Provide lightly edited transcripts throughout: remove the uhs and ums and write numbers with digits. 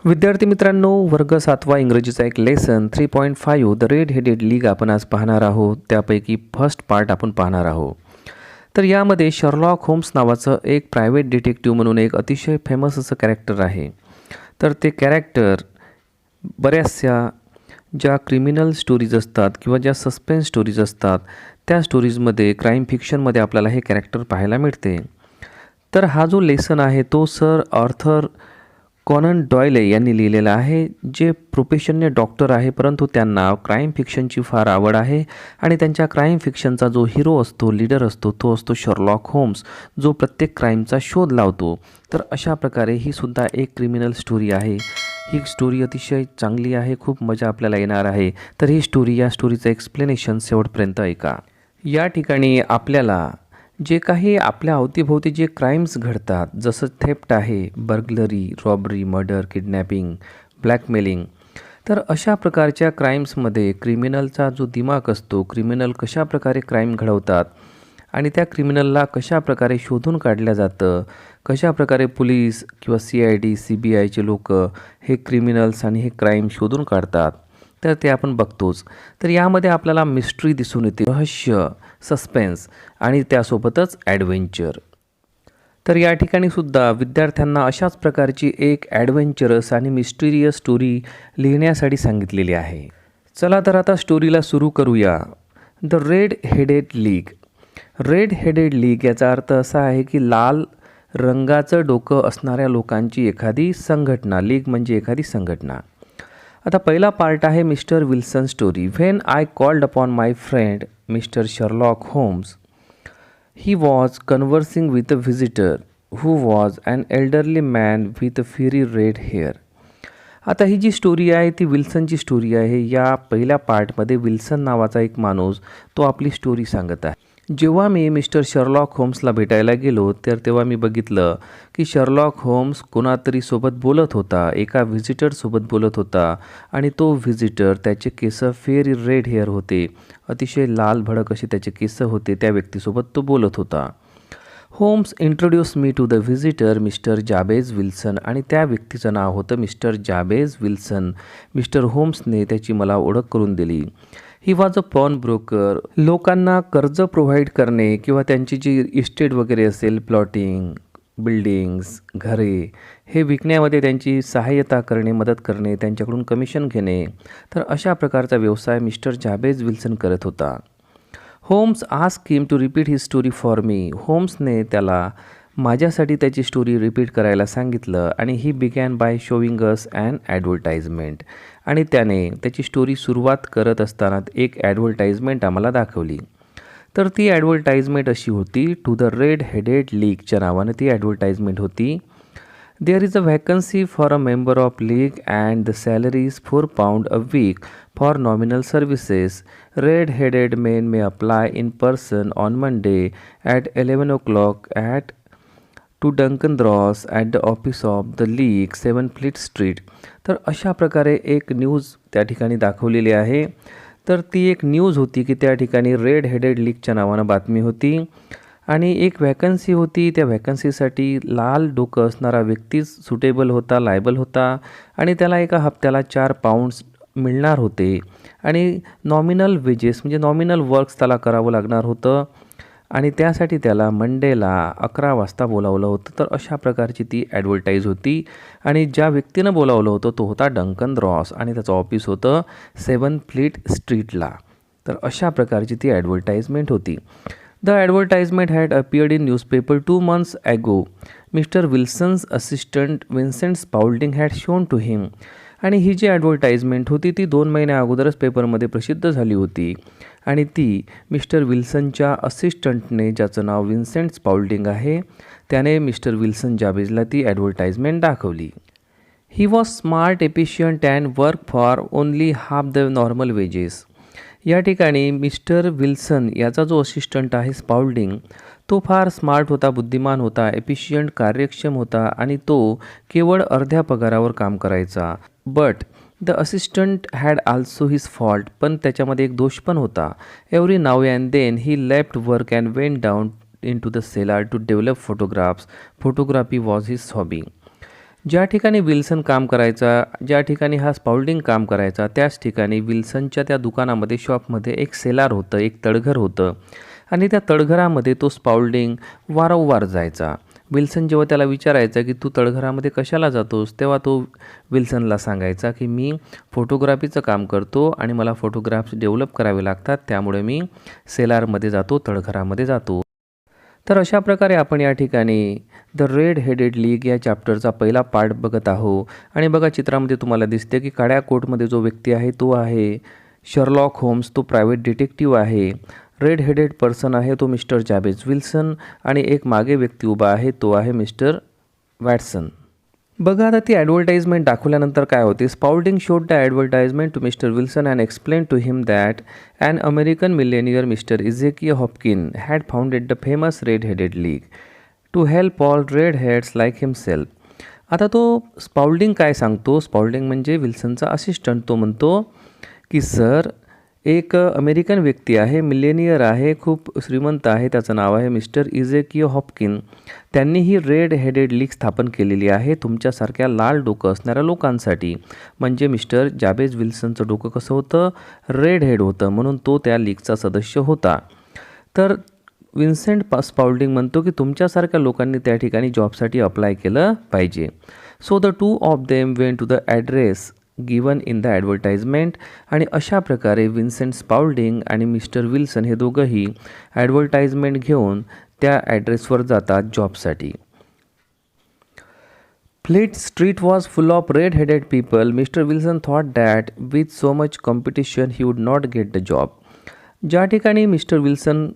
विद्यार्थी मित्रांनो, वर्ग 7वा इंग्रजीचा एक lesson 3.5 the red headed league आपण आज पाहणार आहोत. त्यापैकी फर्स्ट पार्ट आपण पाहणार आहोत. तर यामध्ये शर्लॉक होम्स नावाचं एक प्रायव्हेट डिटेक्टिव्ह म्हणून एक अतिशय फेमस असं कॅरेक्टर आहे. तर ते कॅरेक्टर बऱ्याचशा ज्या क्रिमिनल स्टोरीज असतात किंवा ज्या सस्पेन्स स्टोरीज असतात त्या स्टोरीजमध्ये क्राईम फिक्शनमध्ये आपल्याला हे कॅरेक्टर पाहायला मिळते. तर हा जो लेसन आहे तो सर आर्थर कॉनन डॉयले यांनी लिहिलेला आहे, जे प्रोफेशनने डॉक्टर आहे, परंतु त्यांना क्राईम फिक्शनची फार आवड आहे आणि त्यांच्या क्राईम फिक्शनचा जो हिरो असतो, लीडर असतो, तो असतो शर्लॉक होम्स, जो प्रत्येक क्राईमचा शोध लावतो. तर अशा प्रकारे ही सुद्धा एक क्रिमिनल स्टोरी आहे. ही स्टोरी अतिशय चांगली आहे, खूप मजा आपल्याला येणार आहे. तर ही स्टोरी, या स्टोरीचं एक्सप्लेनेशन शेवटपर्यंत ऐका. या ठिकाणी आपल्याला जे काही आपल्या अवतीभोवती जे क्राईम्स घडतात, जसं थेफ्ट आहे, burglary, robbery, murder, kidnapping, blackmailing, तर अशा प्रकारच्या क्राईम्समध्ये क्रिमिनलचा जो दिमाग असतो, क्रिमिनल कशा प्रकारे क्राईम घडवतात आणि त्या क्रिमिनलला कशा प्रकारे शोधून काढलं जातं, कशा प्रकारे पोलीस किंवा CID, CBIचे लोक हे क्रिमिनल्स आणि हे क्राईम शोधून काढतात, तर ते आपण बघतोच. तर यामध्ये आपल्याला मिस्ट्री दिसून येते, रहस्य, सस्पेन्स आणि त्यासोबतच ॲडव्हेंचर. तर या ठिकाणी सुद्धा विद्यार्थ्यांना अशाच प्रकारची एक ॲडव्हेंचरस आणि मिस्टिरियस स्टोरी लिहिण्यासाठी सांगितलेली आहे. चला तर आता स्टोरीला सुरू करूया. The red headed league. Red headed league याचा अर्थ असा आहे की लाल रंगाचं डोकं असणाऱ्या लोकांची एखादी संघटना. लीग म्हणजे एखादी संघटना. आता पहिला पार्ट आहे Mister Wilson story. When I called upon my friend Mister Sherlock Holmes, he was conversing with a visitor who was an elderly man with a fiery red hair. आता ही जी स्टोरी आहे ती विल्सनची story आहे. या पहिल्या पार्टमध्ये Wilson नावाचा एक माणूस तो आपली स्टोरी सांगत आहे. जेव्हा मी मिस्टर शर्लॉक होम्सला भेटायला गेलो तर तेव्हा मी बघितलं की शर्लॉक होम्स कोणातरी सोबत बोलत होता, एका व्हिजिटरसोबत बोलत होता आणि तो व्हिजिटर, त्याचे केस फेरी रेड हेअर होते, अतिशय लाल भडक असे त्याचे केस होते. त्या व्यक्तीसोबत तो बोलत होता. Holmes introduce me to the visitor mister Jabez Wilson, आणि त्या व्यक्तीचं नाव होतं मिस्टर जाबेज विल्सन. मिस्टर होम्सने त्याची मला ओळख करून दिली. He was a pawn broker. लोकांना कर्ज प्रोव्हाइड करणे किंवा त्यांची जी इस्टेट वगैरे असेल, प्लॉटिंग, बिल्डिंग्स, घरे हे विकण्यामध्ये त्यांची सहाय्यता करणे, मदत करणे, त्यांच्याकडून कमिशन घेणे, तर अशा प्रकारचा व्यवसाय मिस्टर जाबेज विल्सन करत होता. Holmes ask him to repeat he story for me. होम्सने त्याला माझ्यासाठी त्याची स्टोरी रिपीट करायला सांगितलं आणि he began by showing us an advertisement, आणि त्याने त्याची स्टोरी सुरुवात करत असताना एक ॲडव्हर्टाइजमेंट आम्हाला दाखवली. तर ती ॲडव्हर्टाइजमेंट अशी होती, टू द रेड हेडेड लीगच्या नावानं ती ॲडव्हर्टाइजमेंट होती. There is a vacancy for a member of league and the salary is £4 a week for nominal services. Red-headed men may apply in person on Monday at 11 o'clock at to डंकन Ross at the office of the league 7 fleet street. तर अशा प्रकारे एक news त्या ठिकाणी दाखवलेली आहे. तर ती एक न्यूज होती की त्या ठिकाणी रेड हेडेड लीगच्या नावानं बातमी होती आणि एक व्हॅकन्सी होती. त्या व्हॅकन्सीसाठी लाल डोकं असणारा व्यक्तीच सुटेबल होता, लायबल होता आणि त्याला एका हप्त्याला £4 मिळणार होते आणि नॉमिनल वेजेस म्हणजे नॉमिनल वर्क्स त्याला करावं लागणार होतं आणि त्यासाठी त्याला मंडेला 11 वाजता बोलावलं होतं. तर अशा प्रकारची ती ॲडव्हर्टाईज होती आणि ज्या व्यक्तीनं बोलावलं होतं तो होता डंकन रॉस आणि त्याचं ऑफिस होतं 7 फ्लीट स्ट्रीटला. तर अशा प्रकारची ती ॲडव्हर्टाइजमेंट होती. The advertisement had appeared in newspaper 2 months ago. Mister Wilson's assistant Vincent Spaulding had shown to him. आणि ही जी ॲडव्हर्टाइजमेंट होती ती 2 महिन्या अगोदरच पेपरमध्ये प्रसिद्ध झाली होती आणि ती मिस्टर विल्सनच्या असिस्टंटने, ज्याचं नाव विन्सेंट स्पाउल्डिंग आहे, त्याने मिस्टर विल्सन जाबेजला ती ॲडव्हर्टाइजमेंट दाखवली. He was smart, efficient and work for only half the normal wedges. या ठिकाणी मिस्टर विल्सन याचा जो असिस्टंट आहे स्पाउल्डिंग, तो फार स्मार्ट होता, बुद्धिमान होता, एफिशियंट, कार्यक्षम होता आणि तो केवळ अर्ध्या पगारावर काम करायचा. But the assistant had also his fault. पण त्याच्यामध्ये एक दोष पण होता. Every now and then he left work and went down into the cellar to develop photographs. Photography was his hobby. ज्या ठिकाणी विल्सन काम करायचा, ज्या ठिकाणी हा स्पाउल्डिंग काम करायचा, त्याच ठिकाणी विल्सनच्या त्या दुकानामध्ये, शॉपमध्ये एक सेलार होतं, एक तडघर होतं आणि त्या तडघरामध्ये तो स्पाउल्डिंग वारंवार जायचा. विल्सन जेव्हा त्याला विचारायचा की तू तडघरामध्ये कशाला जातोस, तेव्हा तो विल्सनला सांगायचा की मी फोटोग्राफीचं काम करतो आणि मला फोटोग्राफ्स डेव्हलप करावे लागतात, त्यामुळे मी सेलारमध्ये जातो, तडघरामध्ये जातो. तर अशा प्रकारे आपण या ठिकाणी द रेड हेडेड लीग या चॅप्टरचा पहिला पार्ट बघत आहो. आणि बघा, चित्रामध्ये तुम्हाला दिसते की काळ्या कोटमध्ये जो व्यक्ती आहे तो आहे शर्लॉक होम्स, तो प्रायव्हेट डिटेक्टिव्ह आहे. रेड हेडेड पर्सन आहे तो मिस्टर जॅबेज विल्सन आणि एक मागे व्यक्ती उभा आहे तो आहे मिस्टर वॅटसन. बघा, आता ती ॲडव्हर्टाइजमेंट दाखवल्यानंतर काय होते. Spaulding showed the advertisement to mister Wilson and explain to him that an American millionaire mister Ezekiah Hopkin had founded the famous red headed league to help all red heads like himself. आता तो स्पाउल्डिंग काय सांगतो, स्पाउल्डिंग म्हणजे विल्सनचा assistant, तो म्हणतो की sir, एक American व्यक्ती आहे, मिलेनियर आहे, खूप श्रीमंत आहे, त्याचं नाव आहे मिस्टर इझेकिया हॉपकिन. त्यांनी ही रेड हेडेड लीग स्थापन केलेली आहे तुमच्यासारख्या लाल डोकं असणाऱ्या लोकांसाठी. म्हणजे मिस्टर जाबेज विल्सनचं डोकं कसं होतं, रेड हेड होतं, म्हणून तो त्या लीगचा सदस्य होता. तर विन्सेंट स्पाउल्डिंग म्हणतो की तुमच्यासारख्या लोकांनी त्या ठिकाणी जॉबसाठी अप्लाय केलं पाहिजे. So the two of them went to the address given in the advertisement. आणि अशा प्रकारे विन्सेंट स्पाउल्डिंग आणि मिस्टर विल्सन हे दोघंही ॲडव्हर्टाइजमेंट घेऊन त्या ॲड्रेसवर जातात जॉबसाठी. Fleet street was full of red headed people. Mister Wilson thought that with so much competition he would not get the job. ज्या ठिकाणी मिस्टर विल्सन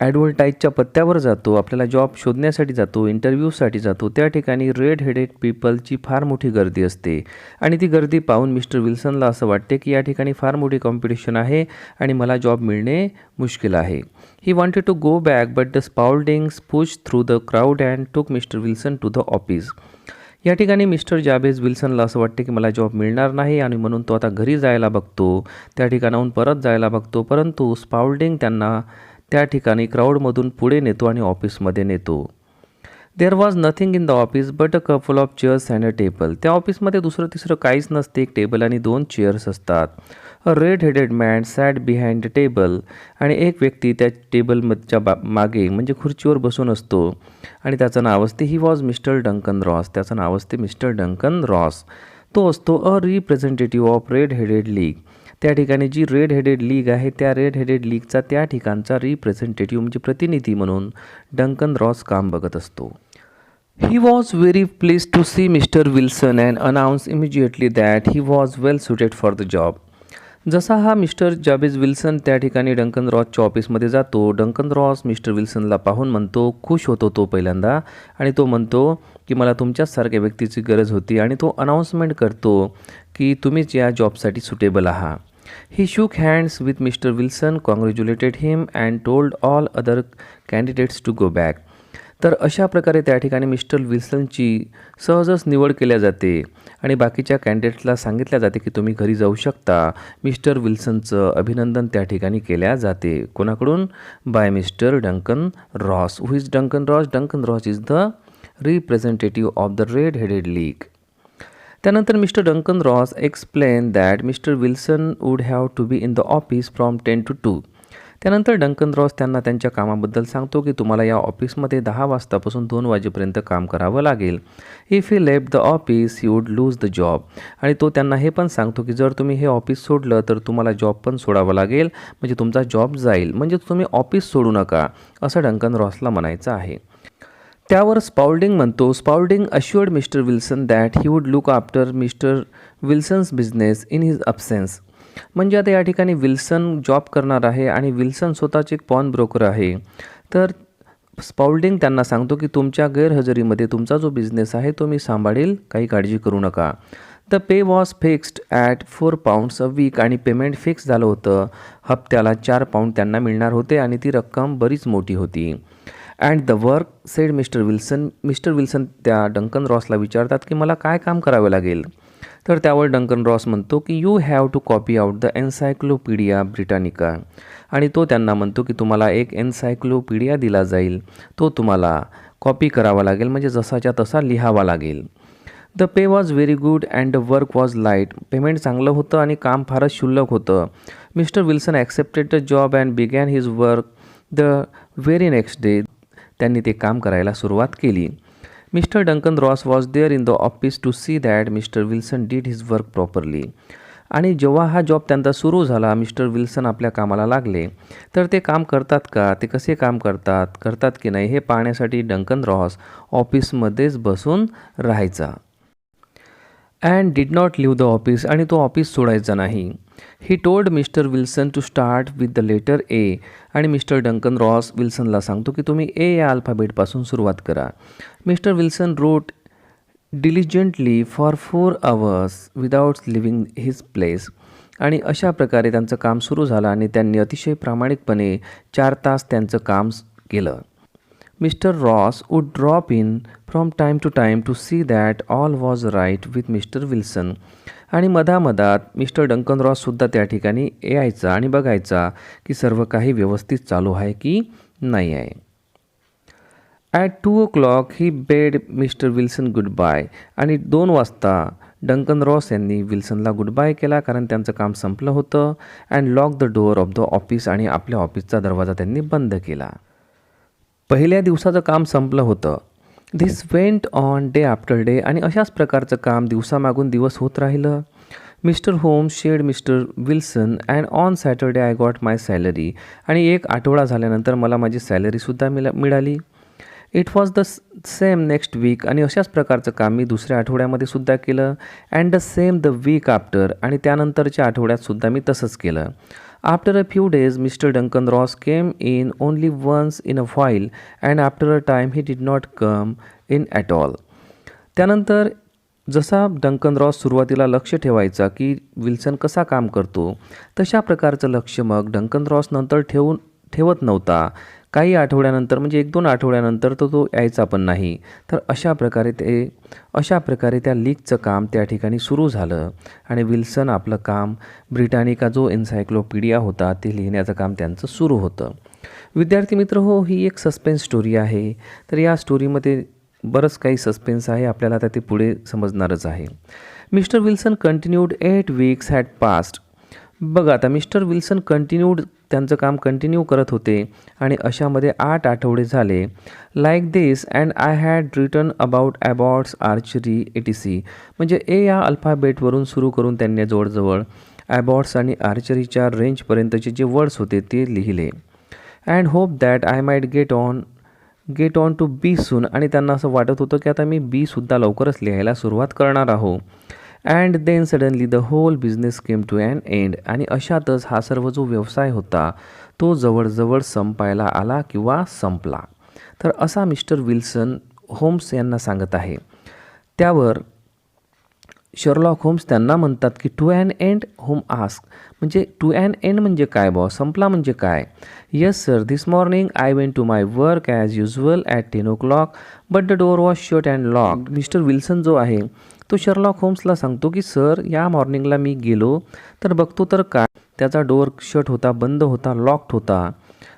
ॲडव्हर्टाईजच्या पत्त्यावर जातो, आपल्याला जॉब शोधण्यासाठी जातो, इंटरव्ह्यूसाठी जातो, त्या ठिकाणी रेड हेडेड पीपलची फार मोठी गर्दी असते. आणि ती गर्दी पाहून मिस्टर विल्सनला असं वाटते की या ठिकाणी फार मोठी कॉम्पिटिशन आहे आणि मला जॉब मिळणे मुश्किल आहे. He wanted to go back but the Spauldings push through the crowd and took mister Wilson to the office. या ठिकाणी मिस्टर जाबेज विल्सनला असं वाटते की मला जॉब मिळणार नाही आणि म्हणून तो आता घरी जायला बघतो, त्या ठिकाणाहून परत जायला बघतो. परंतु स्पाउल्डिंग त्यांना त्या ठिकाणी क्राऊडमधून पुढे नेतो आणि ऑफिसमध्ये नेतो. There was nothing in the office but a couple of chairs and a table. त्या ऑफिसमध्ये दुसरं तिसरं काहीच नसते, एक टेबल आणि 2 चेअर्स असतात. A red headed man sat behind the table. आणि एक व्यक्ती त्या टेबलच्या मागे म्हणजे खुर्चीवर बसून असतो आणि त्याचं नाव असते, he was mister Duncan Ross. त्याचं नाव असते मिस्टर डंकन रॉस. तो असतो a representative of red headed league. त्या ठिकाणी जी रेड हेडेड लीग आहे त्या रेड हेडेड लीगचा त्या ठिकाणचा रिप्रेझेंटेटिव्ह म्हणजे प्रतिनिधी म्हणून डंकन रॉस काम बघत असतो. He was very please to see mister Wilson and announce immediately that he was well suited for the job. जसा हा मिस्टर जाबेज विल्सन त्या ठिकाणी डंकन रॉसच्या ऑफिसमध्ये जातो, डंकन रॉस मिस्टर विल्सनला पाहून म्हणतो, खुश होतो तो पहिल्यांदा आणि तो म्हणतो की मला तुमच्याचसारख्या व्यक्तीची गरज होती आणि तो अनाऊन्समेंट करतो की तुम्हीच या जॉबसाठी सुटेबल आहात. He shook hands with Mr. Wilson, congratulated him and told all other candidates to go back. तर अशा प्रकारे त्या ठिकाणी मिस्टर विल्सनची सहजच निवड केल्या जाते आणि बाकीच्या कॅन्डिडेट्सला सांगितल्या जाते की तुम्ही घरी जाऊ शकता. मिस्टर विल्सनचं अभिनंदन त्या ठिकाणी केल्या जाते. कोणाकडून? By mister Duncan Ross. Who is Duncan Ross? Duncan Ross is the representative of the red headed league. त्यानंतर mister Duncan Ross explain that mister Wilson would have to be in the office from 10 to 2. त्यानंतर डंकन Ross त्यांना त्यांच्या कामाबद्दल सांगतो की तुम्हाला या ऑफिसमध्ये 10 वाजतापासून 2 वाजेपर्यंत काम करावं लागेल. If he left the office he would lose the job. आणि तो त्यांना हे पण सांगतो की जर तुम्ही हे ऑफिस सोडलं तर तुम्हाला जॉब पण सोडावं लागेल, म्हणजे तुमचा जॉब जाईल, म्हणजे तुम्ही ऑफिस सोडू नका, असं डंकन रॉसला म्हणायचं आहे. त्यावर स्पाउल्डिंग म्हणतो, Spaulding assured mister Wilson that he would look after mister Wilson's business in his absence. म्हणजे आता या ठिकाणी विल्सन जॉब करणार आहे आणि विल्सन स्वतःचे एक पॉन ब्रोकर आहे. तर स्पाउल्डिंग त्यांना सांगतो की तुमच्या गैरहजेरीमध्ये तुमचा जो बिझनेस आहे तो मी सांभाळेल, काही काळजी करू नका. The pay was fixed at £4 a week. आणि पेमेंट फिक्स झालं होतं, हप्त्याला £4 त्यांना मिळणार होते आणि ती रक्कम बरीच मोठी होती. And the work sed mister Wilson. Mister Wilson त्या डंकन रॉसला विचारतात की मला काय काम करावं लागेल. तर त्यावर डंकन रॉस म्हणतो की you have to copy out the encyclopaedia Britannica. आणि तो त्यांना म्हणतो की तुम्हाला एक एन्सायक्लोपीडिया दिला जाईल, तो तुम्हाला कॉपी करावा लागेल, म्हणजे जसाच्या तसा लिहावा लागेल. The pay was very good and the work was light. Payment चांगलं होतं आणि काम फारच क्षुल्लक होतं. Mister Wilson accepted the job and began his work the very next day. त्यांनी ते काम करायला सुरुवात केली. Mister Duncan Ross was there in the office to see that mister Wilson did his work properly. आणि जेव्हा हा जॉब त्यांचा सुरू झाला, मिस्टर विल्सन आपल्या कामाला लागले, तर ते काम करतात का, ते कसे काम करतात की नाही हे पाहण्यासाठी डंकन रॉस ऑफिसमध्येच बसून राहायचा. And did not leave the office. आणि तो ऑफिस सोडायचा नाही. He told mister Wilson to start with the letter A. आणि मिस्टर डंकन रॉस विल्सनला सांगतो की तुम्ही ए या अल्फाबेटपासून सुरुवात करा. Mister Wilson wrote diligently for 4 hours without leaving his place. आणि अशा प्रकारे त्यांचं काम सुरू झालं आणि त्यांनी अतिशय प्रामाणिकपणे 4 तास त्यांचं काम केलं. Mister Ross would drop in from time to time to see that all was right with mister Wilson. आणि मधामधात मिस्टर डंकन रॉससुद्धा त्या ठिकाणी यायचा आणि बघायचा की सर्व काही व्यवस्थित चालू आहे की नाही आहे. At 2 o'clock he bade mister Wilson good bye. आणि 2 वाजता डंकन रॉस यांनी विल्सनला गुड बाय केला, कारण त्यांचं काम संपलं होतं. And lock the door of the office. आणि आपल्या ऑफिसचा दरवाजा त्यांनी बंद केला. पहिल्या दिवसाचं काम संपलं होतं. This went on day after day. आणि अशाच प्रकारचं काम दिवसामागून दिवस होत राहिलं. Mister Holmes said mister Wilson and on Saturday I got my salary. आणि 1 आठवडा झाल्यानंतर मला माझी सॅलरीसुद्धा मिळाली. It was the same next week. आणि अशाच प्रकारचं काम मी दुसऱ्या आठवड्यामध्ये सुद्धा केलं. And the same the week after. आणि त्यानंतरच्या आठवड्यातसुद्धा मी तसंच केलं. After a few days mister Duncan Ross came in only once in a while and after a time he did not come in at all. त्यानंतर जसा डंकन Ross सुरुवातीला लक्ष ठेवायचा की विल्सन कसा काम करतो, तशा प्रकारचं लक्ष मग डंकन रॉस नंतर ठेवत नव्हता. काही आठवड्यानंतर म्हणजे 1-2 आठवड्यानंतर तो यायचा पण नाही. तर अशा प्रकारे त्या लीगचं काम त्या ठिकाणी सुरू झालं. आणि विल्सन आपलं काम ब्रिटानिका जो एन्सायक्लोपीडिया होता ते लिहिण्याचं काम त्यांचं सुरू होतं. विद्यार्थी मित्र हो, ही एक सस्पेन्स स्टोरी आहे. तर या स्टोरीमध्ये बरंच काही सस्पेन्स आहे, आपल्याला आता ते पुढे समजणारच आहे. Mister Wilson continued 8 weeks had past. बघा आता मिस्टर विल्सन त्यांचं काम कंटिन्यू करत होते आणि अशामध्ये 8 आठवडे झाले. Like this and I had written about Abbots archery etc. म्हणजे ए या अल्फाबेटवरून सुरू करून त्यांनी जवळजवळ ॲबॉट्स आणि आर्चरीच्या रेंजपर्यंतचे जे वर्ड्स होते ते लिहिले. And hope that I might get on to B soon. आणि त्यांना असं वाटत होतं की आता मी बीसुद्धा लवकरच लिहायला सुरुवात करणार आहो. And then suddenly the whole business came to an end. आणि अशातच हा सर्व जो व्यवसाय होता तो जवळजवळ संपायला आला किंवा संपला. तर असा मिस्टर विल्सन होम्स यांना सांगत आहे. त्यावर शर्लॉक होम्स त्यांना म्हणतात की टू ॲन एंड. होम आस्क म्हणजे टू ॲन एंड म्हणजे काय बॉस, संपला म्हणजे काय. Yes sir, this morning I went to my work as usual at 10 o'clock but the door was shut and lock. Mister Wilson जो आहे तो शर्लॉक होम्सला सांगतो की सर या मॉर्निंगला मी गेलो तर बघतो तर काय, त्याचा डोअर शट होता, बंद होता, लॉक्ड होता.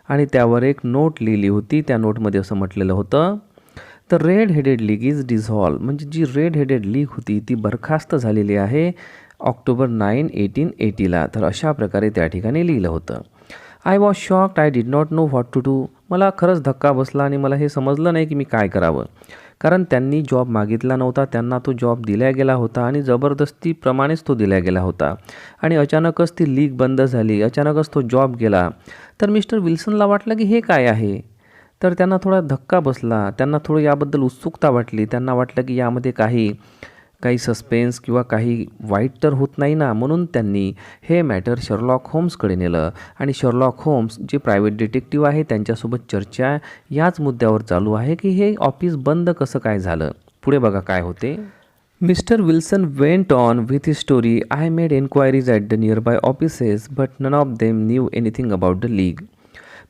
आणि त्यावर एक नोट लिहिली होती. त्या नोटमध्ये असं म्हटलेलं होतं, the red headed league is dissolve. म्हणजे जी रेड हेडेड लीग होती ती बरखास्त झालेली आहे October 9, 1880ला. तर अशा प्रकारे त्या ठिकाणी लिहिलं होतं. I was shocked, I did not know what to do. मला खरंच धक्का बसला आणि मला हे समजलं नाही की मी काय करावं. कारण त्यांनी जॉब मागितला नव्हता, त्यांना तो जॉब दिला गेला होता आणि जबरदस्तीप्रमाणेच तो दिला गेला होता. आणि अचानकच ती लीग बंद झाली, अचानकच तो जॉब गेला. तर मिस्टर विल्सनला वाटलं की हे काय आहे. तर त्यांना थोडा धक्का बसला, त्यांना थोडं याबद्दल उत्सुकता वाटली. त्यांना वाटलं की यामध्ये काही सस्पेन्स किंवा काही वाईट तर होत नाही ना. म्हणून त्यांनी हे मॅटर शर्लॉक होम्सकडे नेलं. आणि शर्लॉक होम्स जे प्रायव्हेट डिटेक्टिव्ह आहे त्यांच्यासोबत चर्चा याच मुद्द्यावर चालू आहे की हे ऑफिस बंद कसं काय झालं. पुढे बघा काय होते. Mister Wilson went on with his story. I made enquiries at the nearby offices but none of them knew anything about the league.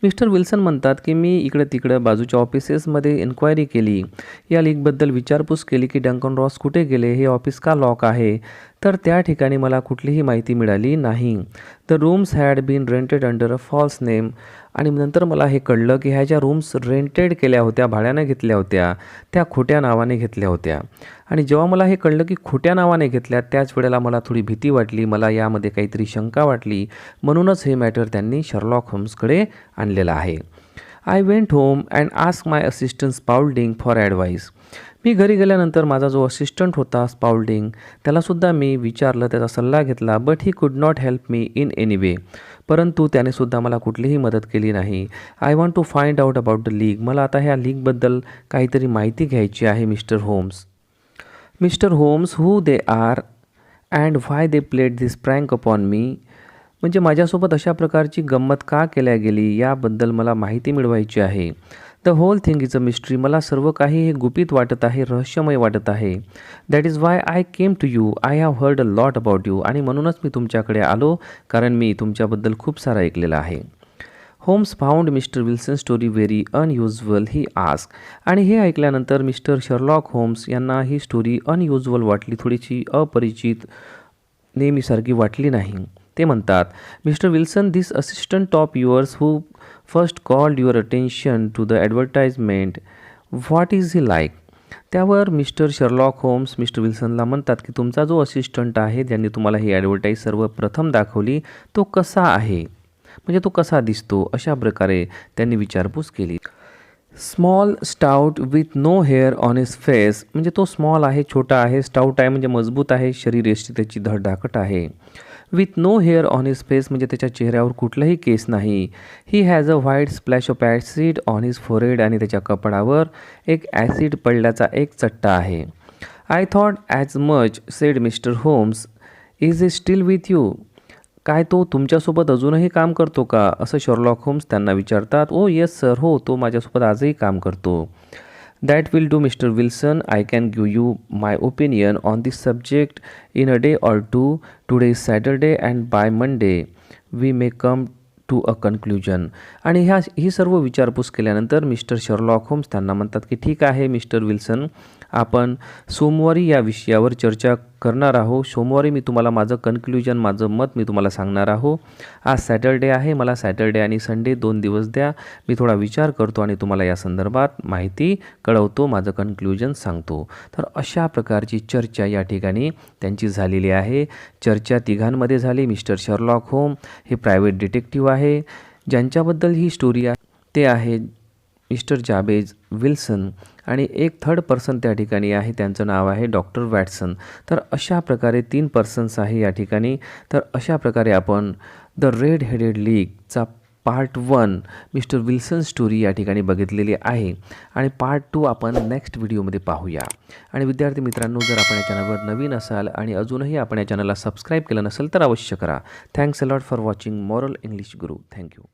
Mister Wilson म्हणतात की मी इकडं तिकडं बाजूच्या ऑफिसेसमध्ये एन्क्वायरी केली, या लीगबद्दल विचारपूस केली की डंकन रॉस कुठे गेले, हे ऑफिस का लॉक आहे. तर त्या ठिकाणी मला कुठलीही माहिती मिळाली नाही. The rooms had been rented under a false name. आणि नंतर मला हे कळलं की ह्या ज्या रूम्स रेंटेड केल्या होत्या, भाड्यानं घेतल्या होत्या, त्या खोट्या नावाने घेतल्या होत्या. आणि जेव्हा मला हे कळलं की खोट्या नावाने घेतल्या, त्याच वेळेला मला थोडी भीती वाटली, मला यामध्ये काहीतरी शंका वाटली. म्हणूनच हे मॅटर त्यांनी शर्लॉक होम्सकडे आणलेलं आहे. I went home and ask my assistant Spaulding for advice. मी घरी गेल्यानंतर माझा जो असिस्टंट होता स्पाउल्डिंग, त्यालासुद्धा मी विचारलं, त्याचा सल्ला घेतला. But he could not help me in any way. परंतु त्यानेसुद्धा मला कुठलीही मदत केली नाही. I want to find out about the league. मला आता ह्या लीगबद्दल काहीतरी माहिती घ्यायची आहे mister Holmes. Mister Holmes, who they are and why they played this prank upon me. म्हणजे माझ्यासोबत अशा प्रकारची गंमत का केल्या गेली याबद्दल मला माहिती मिळवायची आहे. The whole thing is a mystery. मला सर्व काही हे गुपित वाटत आहे, रहस्यमय वाटत आहे. That is why I came to you. I have heard a lot about you. आणि म्हणूनच मी तुमच्याकडे आलो, कारण मी तुमच्याबद्दल खूप सारं ऐकलेलं आहे. Holmes found mister Wilson story very unusual he ask. आणि हे ऐकल्यानंतर मिस्टर शर्लॉक होम्स यांना ही स्टोरी अनयुज्युअल वाटली, थोडीशी अपरिचित, नेहमीसारखी वाटली नाही. ते म्हणतात, mister Wilson, this assistant of yours who first called your attention to the advertisement, what is he like. त्यावर मिस्टर शर्लॉक होम्स मिस्टर विल्सनला म्हणतात की तुमचा जो असिस्टंट आहे, ज्यांनी तुम्हाला ही ॲडव्हर्टाईज सर्वप्रथम दाखवली, तो कसा आहे, म्हणजे तो कसा दिसतो, अशा प्रकारे त्यांनी विचारपूस केली. Small stout with no hair on his face. म्हणजे तो स्मॉल आहे, छोटा आहे, स्टाउट आहे म्हणजे मजबूत आहे, शरीरयष्टी त्याची धडधाकट आहे. With no hair on his face म्हणजे त्याच्या चेहऱ्यावर कुठलंही केस नाही. He has a white splash of acid on his forehead. आणि त्याच्या कपडावर एक ॲसिड पडल्याचा एक चट्टा आहे. I thought as much, said mister Holmes. Is it still with you. काय तो तुमच्यासोबत अजूनही काम करतो का, असं शर्लॉक होम्स त्यांना विचारतात. ओ येस सर, हो, तो माझ्यासोबत आजही काम करतो. That will do mister Wilson. I can give you my opinion on this subject in a day or two. Today is Saturday and by Monday we may come to a conclusion. आणि ही सर्व विचारपूस केल्यानंतर mister Sherlock homes त्यांना म्हणतात की ठीक आहे मिस्टर विल्सन, आपण सोमवारी या विषयावर चर्चा करणार आहोत. सोमवारी मी तुम्हाला माझं कन्क्ल्युजन, माझं मत मी तुम्हाला सांगणार आहोत. आज सॅटरडे आहे, मला सॅटरडे आणि संडे 2 दिवस द्या. मी थोडा विचार करतो आणि तुम्हाला या संदर्भात माहिती कळवतो, माझं कन्क्ल्युजन सांगतो. तर अशा प्रकारची चर्चा या ठिकाणी त्यांची झालेली आहे. चर्चा तिघांमध्ये झाली. मिस्टर शर्लॉक होम हे प्रायव्हेट डिटेक्टिव्ह आहे, ज्यांच्याबद्दल ही स्टोरी आहे ते आहे मिस्टर जाबेज विल्सन. आणि एक थर्ड पर्सन त्या ठिकाणी आहे, त्यांचं नाव आहे डॉक्टर वॅटसन. तर अशा प्रकारे 3 पर्सन्स आहे या ठिकाणी. तर अशा प्रकारे आपण द रेड हेडेड लीगचा पार्ट 1 मिस्टर विल्सन स्टोरी या ठिकाणी बघितलेली आहे. आणि पार्ट 2 आपण नेक्स्ट व्हिडिओमध्ये पाहूया. आणि विद्यार्थी मित्रांनो, जर आपण या चॅनलवर नवीन असाल आणि अजूनही आपण या चॅनलला सबस्क्राईब केलं नसेल तर अवश्य करा. Thanks a lot for watching moral English Guru. Thank you.